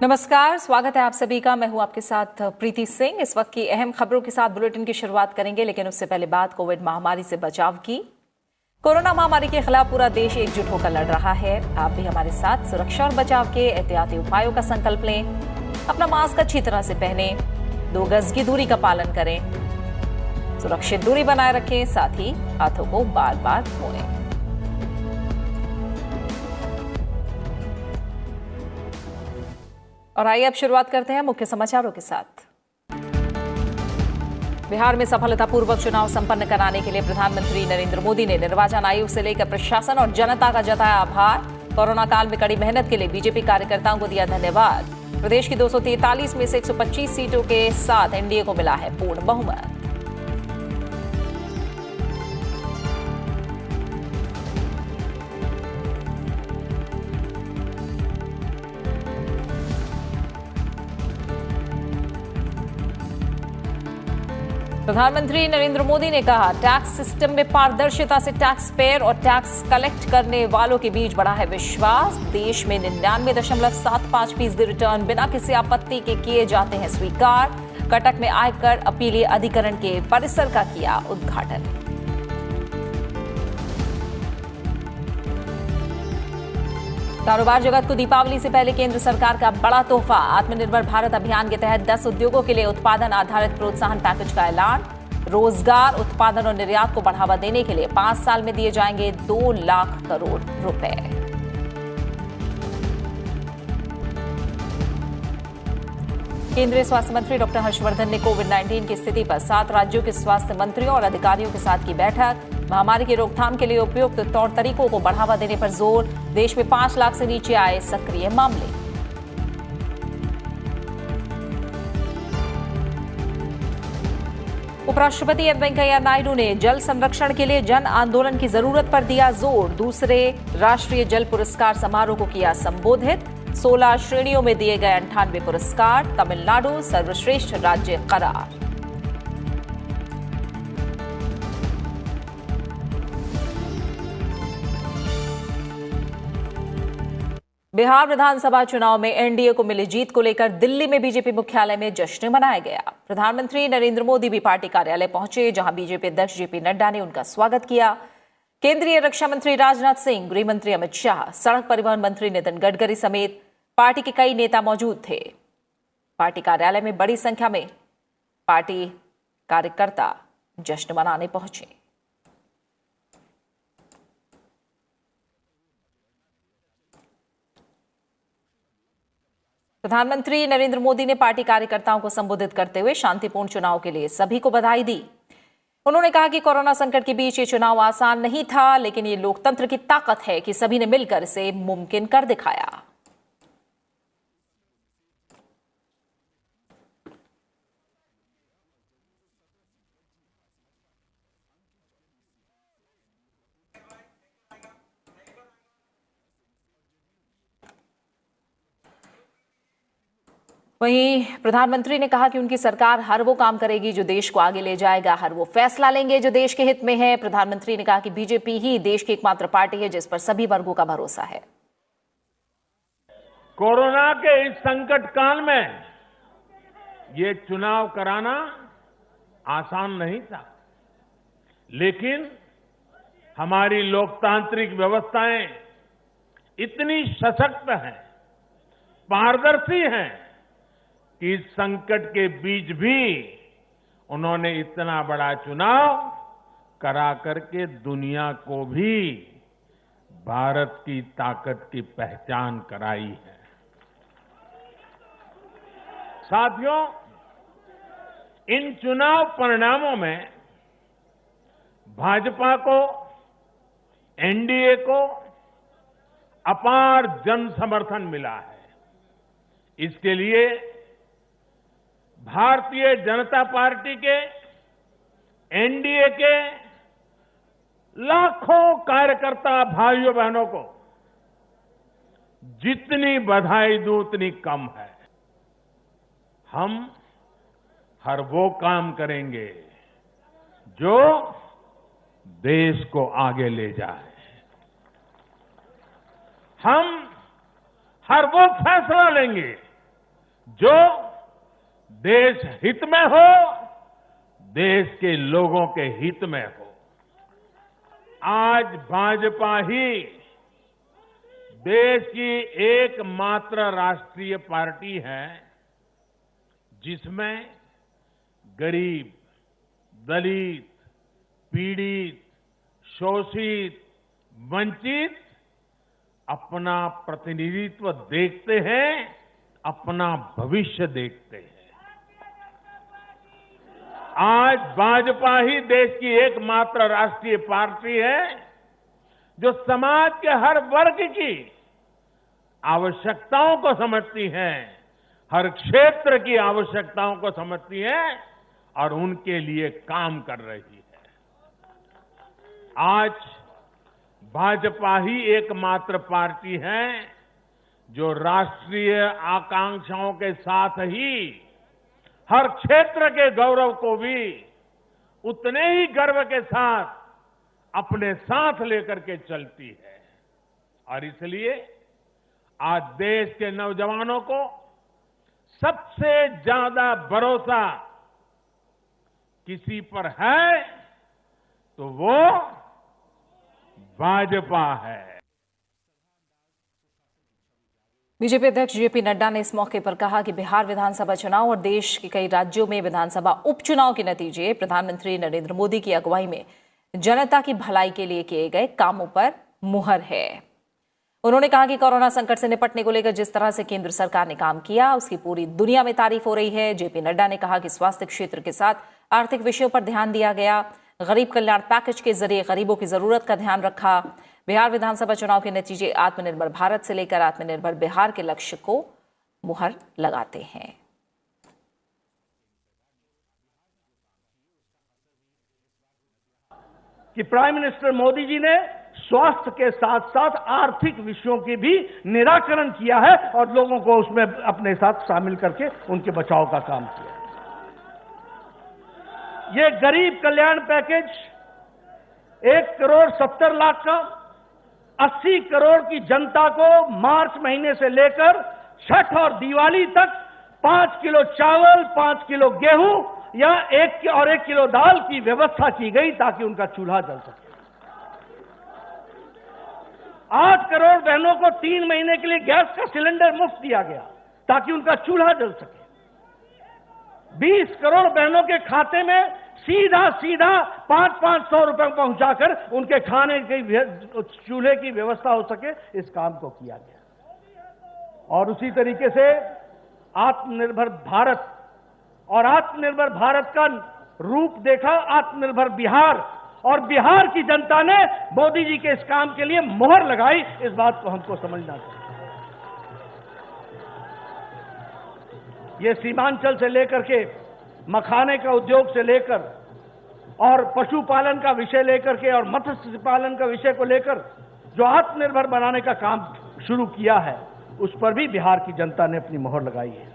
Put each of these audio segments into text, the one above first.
नमस्कार, स्वागत है आप सभी का। मैं हूं आपके साथ प्रीति सिंह। इस वक्त की अहम खबरों के साथ बुलेटिन की शुरुआत करेंगे, लेकिन उससे पहले बात कोविड महामारी से बचाव की। कोरोना महामारी के खिलाफ पूरा देश एकजुट होकर लड़ रहा है। आप भी हमारे साथ सुरक्षा और बचाव के एहतियाती उपायों का संकल्प लें। अपना मास्क अच्छी तरह से पहने, 2 गज की दूरी का पालन करें, सुरक्षित दूरी बनाए रखें, साथ ही हाथों को बार बार धोएं। और आइए अब शुरुआत करते हैं मुख्य समाचारों के साथ। बिहार में सफलतापूर्वक चुनाव संपन्न कराने के लिए प्रधानमंत्री नरेंद्र मोदी ने निर्वाचन आयोग से लेकर प्रशासन और जनता का जताया आभार। कोरोना काल में कड़ी मेहनत के लिए बीजेपी कार्यकर्ताओं को दिया धन्यवाद। प्रदेश की 243 में से 125 सीटों के साथ एनडीए को मिला है पूर्ण बहुमत। प्रधानमंत्री नरेंद्र मोदी ने कहा, टैक्स सिस्टम में पारदर्शिता से टैक्स पेयर और टैक्स कलेक्ट करने वालों के बीच बढ़ा है विश्वास। देश में 99.75% रिटर्न बिना किसी आपत्ति के किए जाते हैं स्वीकार। कटक में आयकर अपीलीय अधिकरण के परिसर का किया उद्घाटन। कारोबार जगत को दीपावली से पहले केंद्र सरकार का बड़ा तोहफा। आत्मनिर्भर भारत अभियान के तहत 10 उद्योगों के लिए उत्पादन आधारित प्रोत्साहन पैकेज का ऐलान। रोजगार, उत्पादन और निर्यात को बढ़ावा देने के लिए 5 साल में दिए जाएंगे 2 लाख करोड़ रुपए। केंद्रीय स्वास्थ्य मंत्री डॉक्टर हर्षवर्धन ने कोविड-19 की स्थिति पर 7 राज्यों के स्वास्थ्य मंत्रियों और अधिकारियों के साथ की बैठक। महामारी की रोकथाम के लिए उपयुक्त तौर तरीकों को बढ़ावा देने पर जोर। देश में 5 लाख से नीचे आए सक्रिय मामले। उपराष्ट्रपति एम वेंकैया नायडू ने जल संरक्षण के लिए जन आंदोलन की जरूरत पर दिया जोर। दूसरे राष्ट्रीय जल पुरस्कार समारोह को किया संबोधित। 16 श्रेणियों में दिए गए 98 पुरस्कार। तमिलनाडु सर्वश्रेष्ठ राज्य करार। बिहार विधानसभा चुनाव में एनडीए को मिली जीत को लेकर दिल्ली में बीजेपी मुख्यालय में जश्न मनाया गया। प्रधानमंत्री नरेंद्र मोदी भी पार्टी कार्यालय पहुंचे, जहां बीजेपी अध्यक्ष जेपी नड्डा ने उनका स्वागत किया। केंद्रीय रक्षा मंत्री राजनाथ सिंह, गृह मंत्री अमित शाह, सड़क परिवहन मंत्री नितिन गडकरी समेत पार्टी के कई नेता मौजूद थे। पार्टी कार्यालय में बड़ी संख्या में पार्टी कार्यकर्ता जश्न मनाने पहुंचे। प्रधानमंत्री नरेंद्र मोदी ने पार्टी कार्यकर्ताओं को संबोधित करते हुए शांतिपूर्ण चुनाव के लिए सभी को बधाई दी। उन्होंने कहा कि कोरोना संकट के बीच ये चुनाव आसान नहीं था, लेकिन ये लोकतंत्र की ताकत है कि सभी ने मिलकर इसे मुमकिन कर दिखाया। वहीं प्रधानमंत्री ने कहा कि उनकी सरकार हर वो काम करेगी जो देश को आगे ले जाएगा, हर वो फैसला लेंगे जो देश के हित में है। प्रधानमंत्री ने कहा कि बीजेपी ही देश की एकमात्र पार्टी है जिस पर सभी वर्गों का भरोसा है। कोरोना के इस संकट काल में ये चुनाव कराना आसान नहीं था, लेकिन हमारी लोकतांत्रिक व्यवस्थाएं इतनी सशक्त हैं, पारदर्शी हैं कि इस संकट के बीच भी उन्होंने इतना बड़ा चुनाव करा करके दुनिया को भी भारत की ताकत की पहचान कराई है। साथियों, इन चुनाव परिणामों में भाजपा को, एनडीए को अपार जन समर्थन मिला है। इसके लिए भारतीय जनता पार्टी के, एनडीए के लाखों कार्यकर्ता भाइयों बहनों को जितनी बधाई दूं उतनी कम है। हम हर वो काम करेंगे जो देश को आगे ले जाए। हम हर वो फैसला लेंगे जो देश हित में हो, देश के लोगों के हित में हो। आज भाजपा ही देश की एकमात्र राष्ट्रीय पार्टी है जिसमें गरीब, दलित, पीड़ित, शोषित, वंचित अपना प्रतिनिधित्व देखते हैं, अपना भविष्य देखते हैं। आज भाजपा ही देश की एकमात्र राष्ट्रीय पार्टी है जो समाज के हर वर्ग की आवश्यकताओं को समझती है, हर क्षेत्र की आवश्यकताओं को समझती है और उनके लिए काम कर रही है। आज भाजपा ही एकमात्र पार्टी है जो राष्ट्रीय आकांक्षाओं के साथ ही हर क्षेत्र के गौरव को भी उतने ही गर्व के साथ अपने साथ लेकर के चलती है। और इसलिए आज देश के नौजवानों को सबसे ज्यादा भरोसा किसी पर है तो वो भाजपा है। बीजेपी अध्यक्ष जेपी नड्डा ने इस मौके पर कहा कि बिहार विधानसभा चुनाव और देश के कई राज्यों में विधानसभा उपचुनाव के नतीजे प्रधानमंत्री नरेंद्र मोदी की अगुवाई में जनता की भलाई के लिए किए गए कामों पर मुहर है। उन्होंने कहा कि कोरोना संकट से निपटने को लेकर जिस तरह से केंद्र सरकार ने काम किया उसकी पूरी दुनिया में तारीफ हो रही है। जेपी नड्डा ने कहा कि स्वास्थ्य क्षेत्र के साथ आर्थिक विषयों पर ध्यान दिया गया, गरीब कल्याण पैकेज के जरिए गरीबों की जरूरत का ध्यान रखा। बिहार विधानसभा चुनाव के नतीजे आत्मनिर्भर भारत से लेकर आत्मनिर्भर बिहार के लक्ष्य को मुहर लगाते हैं। कि प्राइम मिनिस्टर मोदी जी ने स्वास्थ्य के साथ साथ आर्थिक विषयों की भी निराकरण किया है और लोगों को उसमें अपने साथ शामिल करके उनके बचाव का काम किया। ये गरीब कल्याण पैकेज 1,70,00,000 का 80 करोड़ की जनता को मार्च महीने से लेकर छठ और दिवाली तक 5 किलो चावल, 5 किलो गेहूं या 1 किलो दाल की व्यवस्था की गई ताकि उनका चूल्हा जल सके। 8 करोड़ बहनों को 3 महीने के लिए गैस का सिलेंडर मुफ्त दिया गया ताकि उनका चूल्हा जल सके। 20 करोड़ बहनों के खाते में सीधा 500 रुपए पहुंचाकर उनके खाने की चूल्हे की व्यवस्था हो सके, इस काम को किया गया। और उसी तरीके से आत्मनिर्भर भारत और आत्मनिर्भर भारत का रूप देखा आत्मनिर्भर बिहार, और बिहार की जनता ने मोदी जी के इस काम के लिए मोहर लगाई। इस बात को हमको समझना चाहिए। ये सीमांचल से लेकर के मखाने का उद्योग से लेकर और पशुपालन का विषय लेकर के और मत्स्य पालन का विषय को लेकर जो आत्मनिर्भर बनाने का काम शुरू किया है उस पर भी बिहार की जनता ने अपनी मोहर लगाई है।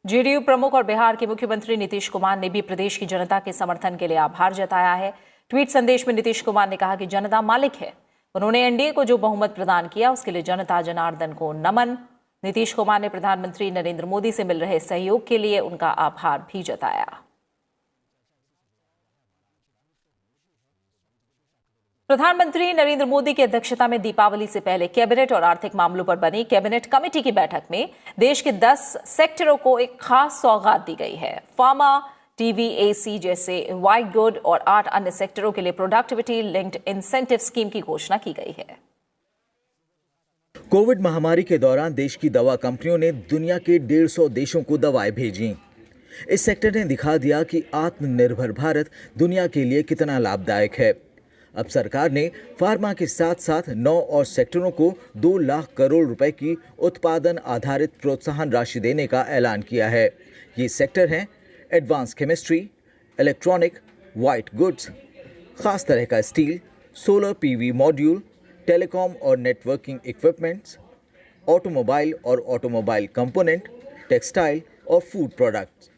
जेडीयू प्रमुख और बिहार के मुख्यमंत्री नीतीश कुमार ने भी प्रदेश की जनता के समर्थन के लिए आभार जताया है। ट्वीट संदेश में नीतीश कुमार ने कहा कि जनता मालिक है। उन्होंने एनडीए को जो बहुमत प्रदान किया उसके लिए जनता जनार्दन को नमन। नीतीश कुमार ने प्रधानमंत्री नरेंद्र मोदी से मिल रहे सहयोग के लिए उनका आभार भी जताया। प्रधानमंत्री नरेंद्र मोदी की अध्यक्षता में दीपावली से पहले कैबिनेट और आर्थिक मामलों पर बनी कैबिनेट कमेटी की बैठक में देश के 10 सेक्टरों को एक खास सौगात दी गई है। फार्मा, टीवी, एसी जैसे व्हाइट गुड और 8 अन्य सेक्टरों के लिए प्रोडक्टिविटी लिंक्ड इंसेंटिव स्कीम की घोषणा की गई है। कोविड महामारी के दौरान देश की दवा कंपनियों ने दुनिया के 150 देशों को दवाएं भेजी। इस सेक्टर ने दिखा दिया कि आत्मनिर्भर भारत दुनिया के लिए कितना लाभदायक है। अब सरकार ने फार्मा के साथ साथ 9 और सेक्टरों को 2 लाख करोड़ रुपए की उत्पादन आधारित प्रोत्साहन राशि देने का ऐलान किया है। ये सेक्टर हैं advance chemistry, electronic, white goods, खास तरह का steel, solar PV module, telecom और नेटवर्किंग इक्विपमेंट्स, ऑटोमोबाइल और ऑटोमोबाइल कंपोनेंट, टेक्सटाइल और फूड प्रोडक्ट्स।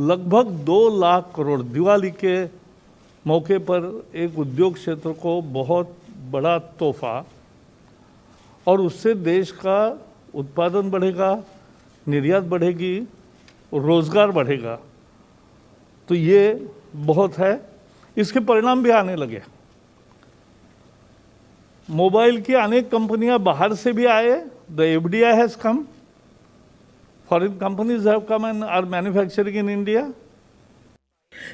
लगभग 2 लाख करोड़ दिवाली के मौके पर एक उद्योग क्षेत्र को बहुत बड़ा तोहफा, और उससे देश का उत्पादन बढ़ेगा, निर्यात बढ़ेगी, रोजगार बढ़ेगा। तो ये बहुत है, इसके परिणाम भी आने लगे। मोबाइल की अनेक कंपनियां बाहर से भी आए। The FDI has come, foreign companies have come and are manufacturing in India.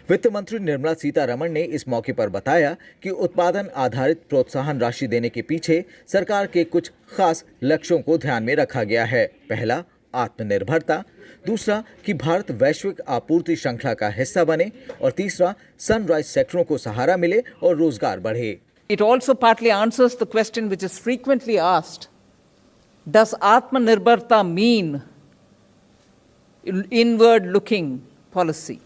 वित्त मंत्री निर्मला सीतारमण ने इस मौके पर बताया कि उत्पादन आधारित प्रोत्साहन राशि देने के पीछे सरकार के कुछ खास लक्ष्यों को ध्यान में रखा गया है। पहला, आत्मनिर्भरता। दूसरा, कि भारत वैश्विक आपूर्ति श्रृंखला का हिस्सा बने। और तीसरा, सनराइज सेक्टरों को सहारा मिले और रोजगार बढ़े। It also partly answers the question which is frequently asked: does Atmanirbharta mean inward-looking policy?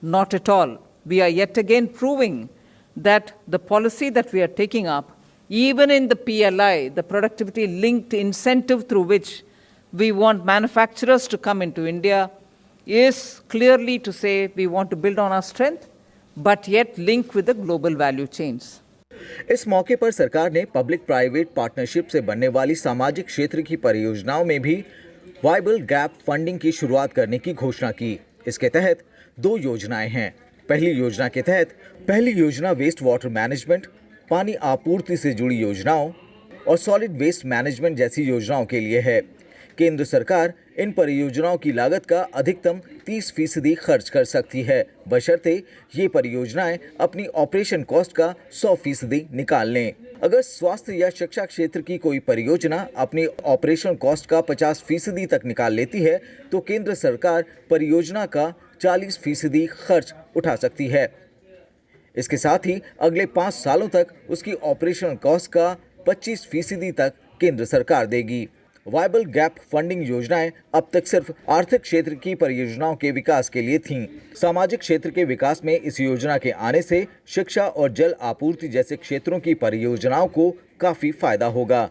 Not at all. We are yet again proving that the policy that we are taking up, even in the PLI, the productivity-linked incentive through which we want manufacturers to come into India, is clearly to say we want to build on our strength, but yet link with the global value chains. इस मौके पर सरकार ने public private partnership से बनने वाली सामाजिक क्षेत्र की परियोजनाओं में भी वायबल गैप फंडिंग की शुरुआत करने की घोषणा की। इसके तहत 2 योजनाएं हैं। पहली योजना वेस्ट वाटर मैनेजमेंट, पानी आपूर्ति से जुड़ी योजनाओं और सॉलिड वेस्ट मैनेजमेंट जैसी योजनाओं के लिए है। केंद्र सरकार इन परियोजनाओं की लागत का अधिकतम 30% खर्च कर सकती है, बशर्ते ये परियोजनाएं अपनी ऑपरेशन कॉस्ट का 100% निकाल लें। अगर स्वास्थ्य या शिक्षा क्षेत्र की कोई परियोजना अपनी ऑपरेशन कॉस्ट का 50% तक निकाल लेती है, तो केंद्र सरकार परियोजना का 40% खर्च उठा सकती है। इसके साथ ही अगले 5 सालों तक उसकी ऑपरेशन कॉस्ट का 25% तक केंद्र सरकार देगी। वायबल गैप फंडिंग योजनाएं अब तक सिर्फ आर्थिक क्षेत्र की परियोजनाओं के विकास के लिए थीं। सामाजिक क्षेत्र के विकास में इस योजना के आने से शिक्षा और जल आपूर्ति जैसे क्षेत्रों की परियोजनाओं को काफी फायदा होगा।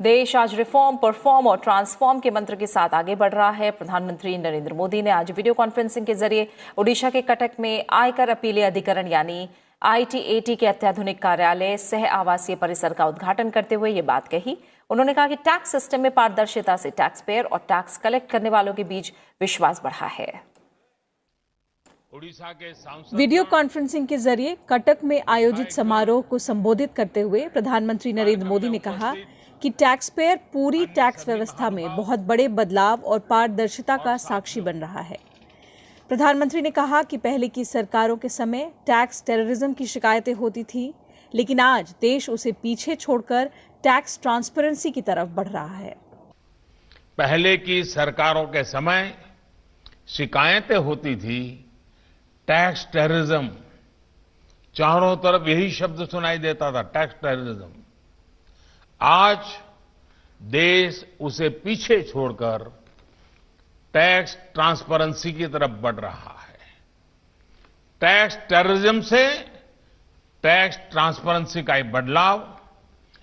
देश आज रिफॉर्म, परफॉर्म और ट्रांसफॉर्म के मंत्र के साथ आगे बढ़ रहा है। प्रधानमंत्री नरेंद्र मोदी ने आज वीडियो कॉन्फ्रेंसिंग के जरिए ओडिशा के कटक में आयकर अपीलीय अधिकरण यानी ITAT के अत्याधुनिक कार्यालय सह आवासीय परिसर का उद्घाटन करते हुए ये बात कही। उन्होंने कहा कि टैक्स सिस्टम में पारदर्शिता से टैक्स पेयर और टैक्स कलेक्ट करने वालों के बीच विश्वास बढ़ा है। वीडियो कॉन्फ्रेंसिंग के जरिए कटक में आयोजित समारोह को संबोधित करते हुए प्रधानमंत्री नरेंद्र मोदी ने कहा कि टैक्स पेयर पूरी टैक्स व्यवस्था में बहुत बड़े बदलाव और पारदर्शिता का साक्षी बन रहा है। प्रधानमंत्री ने कहा कि पहले की सरकारों के समय टैक्स टेररिज्म की शिकायतें होती थी, लेकिन आज देश उसे पीछे छोड़कर टैक्स ट्रांसपेरेंसी की तरफ बढ़ रहा है। पहले की सरकारों के समय शिकायतें होती थी टैक्स टेररिज्म, चारों तरफ यही शब्द सुनाई देता था, टैक्स टेररिज्म। आज देश उसे पीछे छोड़कर टैक्स ट्रांसपेरेंसी की तरफ बढ़ रहा है। टैक्स टेररिज्म से टैक्स ट्रांसपेरेंसी का एक बदलाव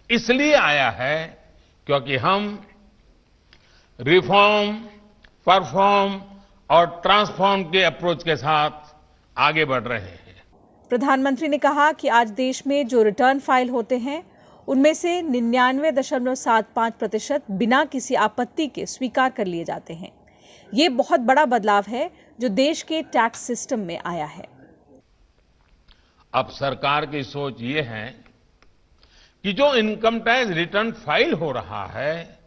इसलिए आया है क्योंकि हम रिफॉर्म, परफॉर्म और ट्रांसफॉर्म के अप्रोच के साथ आगे बढ़ रहे हैं। प्रधानमंत्री ने कहा कि आज देश में जो रिटर्न फाइल होते हैं उनमें से 99.75% बिना किसी आपत्ति के स्वीकार कर लिए जाते हैं। ये बहुत बड़ा बदलाव है जो देश के टैक्स सिस्टम में आया है। अब सरकार की सोच ये है कि जो इनकम टैक्स रिटर्न फाइल हो रहा है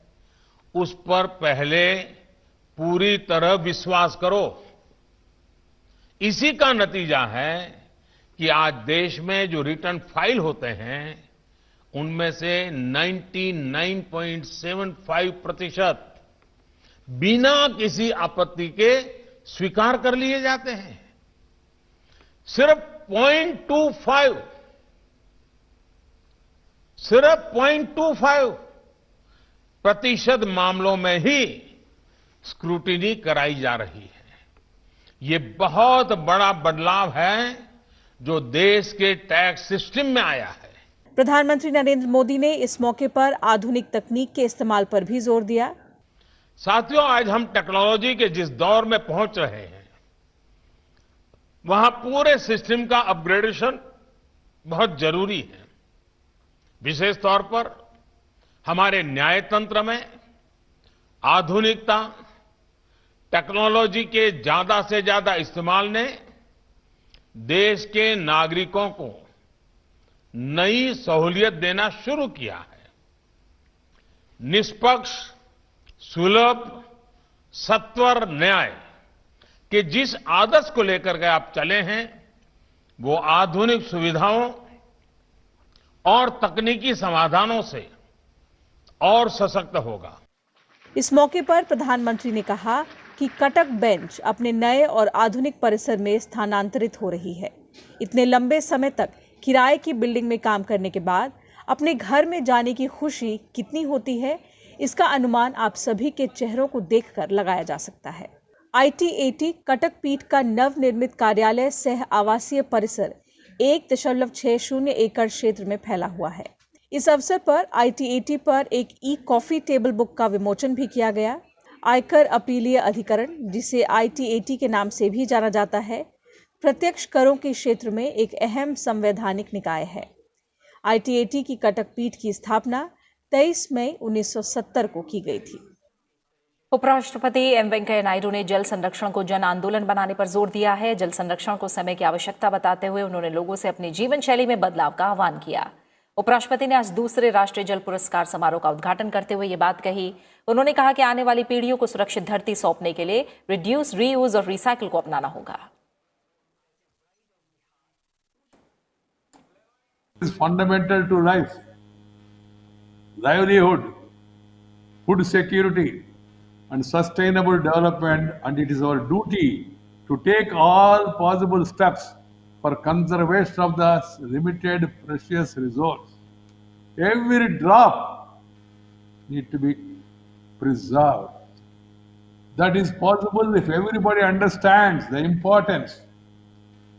उस पर पहले पूरी तरह विश्वास करो। इसी का नतीजा है कि आज देश में जो रिटर्न फाइल होते हैं उनमें से 99.75% बिना किसी आपत्ति के स्वीकार कर लिए जाते हैं। सिर्फ 0.25% मामलों में ही स्क्रूटिनी कराई जा रही है। ये बहुत बड़ा बदलाव है जो देश के टैक्स सिस्टम में आया है। प्रधानमंत्री नरेंद्र मोदी ने इस मौके पर आधुनिक तकनीक के इस्तेमाल पर भी जोर दिया। साथियों, आज हम टेक्नोलॉजी के जिस दौर में पहुंच रहे हैं वहां पूरे सिस्टम का अपग्रेडेशन बहुत जरूरी है। विशेष तौर पर हमारे न्याय तंत्र में आधुनिकता टेक्नोलॉजी के ज्यादा से ज्यादा इस्तेमाल ने देश के नागरिकों को नई सहूलियत देना शुरू किया है। निष्पक्ष, सुलभ, सत्वर न्याय के जिस आदर्श को लेकर के आप चले हैं, वो आधुनिक सुविधाओं और तकनीकी समाधानों से और सशक्त होगा। इस मौके पर प्रधानमंत्री ने कहा कि कटक बेंच अपने नए और आधुनिक परिसर में स्थानांतरित हो रही है। इतने लंबे समय तक किराए की बिल्डिंग में काम करने के बाद अपने घर में जाने की खुशी कितनी होती है, इसका अनुमान आप सभी के चेहरों को देखकर लगाया जा सकता है। ITAT कटक पीठ का नवनिर्मित कार्यालय सह आवासीय परिसर 1.60 एकड़ क्षेत्र में फैला हुआ है। इस अवसर पर ITAT पर एक कॉफी टेबल बुक का विमोचन भी किया गया। आयकर अपीलीय अधिकरण, जिसे ITAT के नाम से भी जाना जाता है, प्रत्यक्ष करों के क्षेत्र में एक अहम संवैधानिक निकाय है। ITAT की कटक पीठ की स्थापना 23 मई 1970 को की गई थी। उपराष्ट्रपति एम वेंकैया नायडू ने जल संरक्षण को जन आंदोलन बनाने पर जोर दिया है। जल संरक्षण को समय की आवश्यकता बताते हुए उन्होंने लोगों से अपनी जीवन शैली में बदलाव का आह्वान किया। उपराष्ट्रपति ने आज दूसरे राष्ट्रीय जल पुरस्कार समारोह का उद्घाटन करते हुए ये बात कही। उन्होंने कहा कि आने वाली पीढ़ियों को सुरक्षित धरती सौंपने के लिए रिड्यूस, रीयूज और रिसाइकिल को अपनाना होगा। is fundamental to life, livelihood, food security and sustainable development, and it is our duty to take all possible steps for conservation of the limited precious resource. Every drop need to be preserved. That is possible if everybody understands the importance,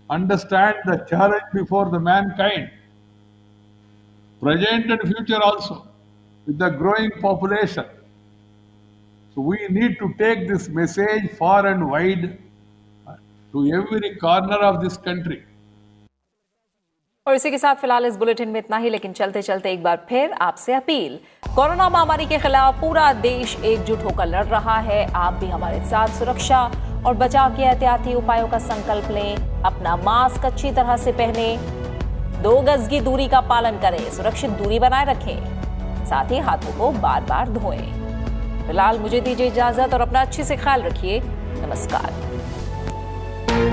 understand the challenge before the mankind, present and future also, with the growing population. So we need to take this message far and wide to every corner of this country. और इसी के साथ फिलहाल इस bulletin में इतना ही, लेकिन चलते चलते एक बार फिर आपसे अपील। कोरोना महामारी के खिलाफ पूरा देश एकजुट होकर लड़ रहा है। आप भी हमारे साथ सुरक्षा और बचाव के एहतियाती उपायों का संकल्प लें। अपना मास्क अच्छी तरह से पहने, 2 गज की दूरी का पालन करें, सुरक्षित दूरी बनाए रखें, साथ ही हाथों को बार बार धोएं। फिलहाल मुझे दीजिए इजाजत और अपना अच्छे से ख्याल रखिए। नमस्कार।